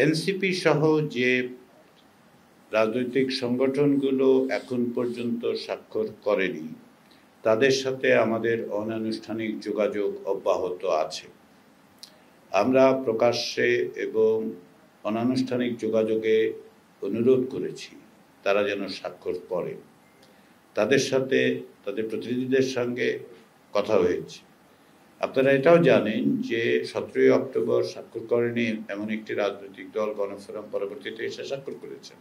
NCP সহ যে রাজনৈতিক সংগঠনগুলো এখন পর্যন্ত স্বাক্ষর করেনি তাদের সাথে আমাদের অনানুষ্ঠানিক যোগাযোগ অব্যাহত আছে। আমরা প্রকাশ্যে এবং অনানুষ্ঠানিক যোগাযোগে অনুরোধ করেছি তারা যেন স্বাক্ষর করে। তাদের সাথে তাদের প্রতিনিধিদের সঙ্গে কথা হয়েছে। আপনারা এটাও জানেন যে 17 অক্টোবর স্বাক্ষর করেনি এমন একটি রাজনৈতিক দল গণফোরাম পরবর্তীতে এসে স্বাক্ষর করেছেন।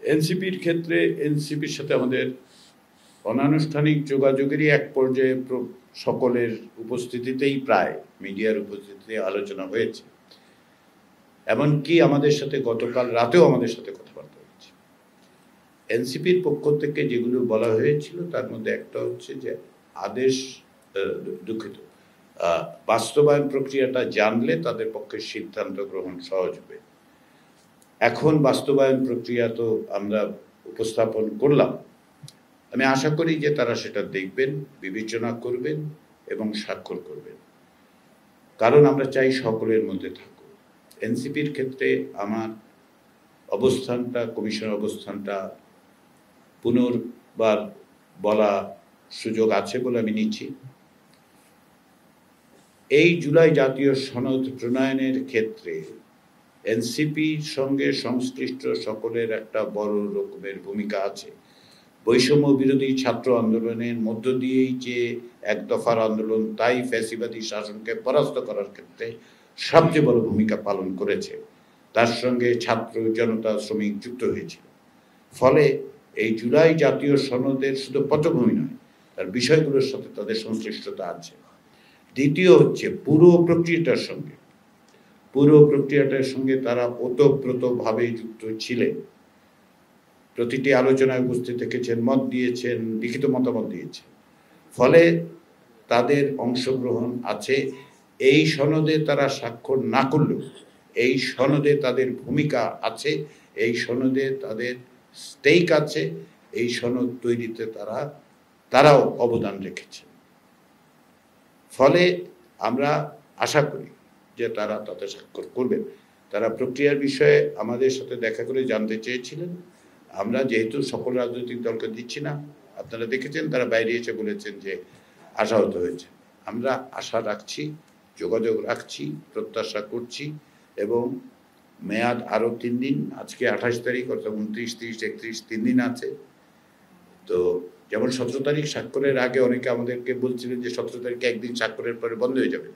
এনসিপির ক্ষেত্রে এনসিপির সাথে আমাদের অনানুষ্ঠানিক যোগাযোগেরই এক পর্যায়ে সকলের উপস্থিতিতেই প্রায় মিডিয়ার উপস্থিতিতে আলোচনা হয়েছে। এমনকি আমাদের সাথে গতকাল রাতেও আমাদের সাথে কথাবার্তা হয়েছে। এনসিপির পক্ষ থেকে যেগুলো বলা হয়েছিল তার মধ্যে একটা হচ্ছে যে বাস্তবায়ন প্রক্রিয়াটা জানলে তাদের পক্ষে সিদ্ধান্ত গ্রহণ সহজ হবে। এখন বাস্তবায়ন প্রক্রিয়া তো আমরা উপস্থাপন করলাম। আমি আশা করি যে তারা সেটা দেখবেন, বিবেচনা করবেন এবং স্বাক্ষর করবেন, কারণ আমরা চাই সকলের মধ্যে থাকুক। এনসিপির ক্ষেত্রে আমার অবস্থানটা, কমিশনের অবস্থানটা পুনর্বার বলা সুযোগ আছে বলে আমি নিচ্ছি। এই জুলাই জাতীয় সনদ প্রণয়নের ক্ষেত্রে এনসিপির সঙ্গে সংশ্লিষ্ট সকলের একটা বড় রকমের ভূমিকা আছে। বৈষম্য বিরোধী ছাত্র আন্দোলনের মধ্য দিয়েই যে এক দফার আন্দোলন তাই ফ্যাসিবাদী শাসনকে পরাস্ত করার ক্ষেত্রে সবচেয়ে বড় ভূমিকা পালন করেছে। তার সঙ্গে ছাত্র জনতা শ্রমিক যুক্ত হয়েছিল। ফলে এই জুলাই জাতীয় সনদের শুধু পটভূমি নয়, তার বিষয়গুলোর সাথে তাদের সংশ্লিষ্টতা আছে। দ্বিতীয় হচ্ছে পুরো প্রক্রিয়াটার সঙ্গে তারা ওতপ্রোতভাবে যুক্ত ছিলেন। প্রতিটি আলোচনায় উপস্থিত থেকেছেন, মত দিয়েছেন, লিখিত মতামত দিয়েছেন। ফলে তাদের অংশগ্রহণ আছে। এই সনদে তারা স্বাক্ষর না করলেও এই সনদে তাদের ভূমিকা আছে, এই সনদে তাদের স্টেক আছে, এই সনদ তৈরিতে তারাও অবদান রেখেছে। ফলে আমরা আশা করি যে তারা তাতে স্বাক্ষর করবেন। তারা প্রক্রিয়ার বিষয়ে আমাদের সাথে দেখা করে জানতে চেয়েছিলেন। আমরা যেহেতু সকল রাজনৈতিক দলকে দিচ্ছি না, আপনারা দেখেছেন তারা বাইরে এসে বলেছেন যে আশাহত হয়েছে। আমরা আশা রাখছি, যোগাযোগ রাখছি, প্রত্যাশা করছি এবং মেয়াদ আরও 3 দিন। আজকে 28 তারিখ, অর্থাৎ 29, 30, 31 3 দিন আছে। তো যেমন 17 তারিখ স্বাক্ষরের আগে অনেকে আমাদেরকে বলছিলেন যে 17 তারিখে একদিন স্বাক্ষরের পরে বন্ধ হয়ে যাবে।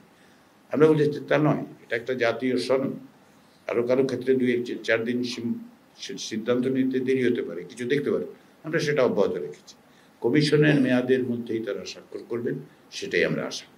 আমরা বলছি তা নয়, এটা একটা জাতীয় সনদ। কারো ক্ষেত্রে 2-4 দিন সিদ্ধান্ত নিতে দেরি হতে পারে, কিছু দেখতে পারে, আমরা সেটা অব্যাহত রেখেছি। কমিশনের মেয়াদের মধ্যেই তারা স্বাক্ষর করবেন, সেটাই আমরা আশা করি।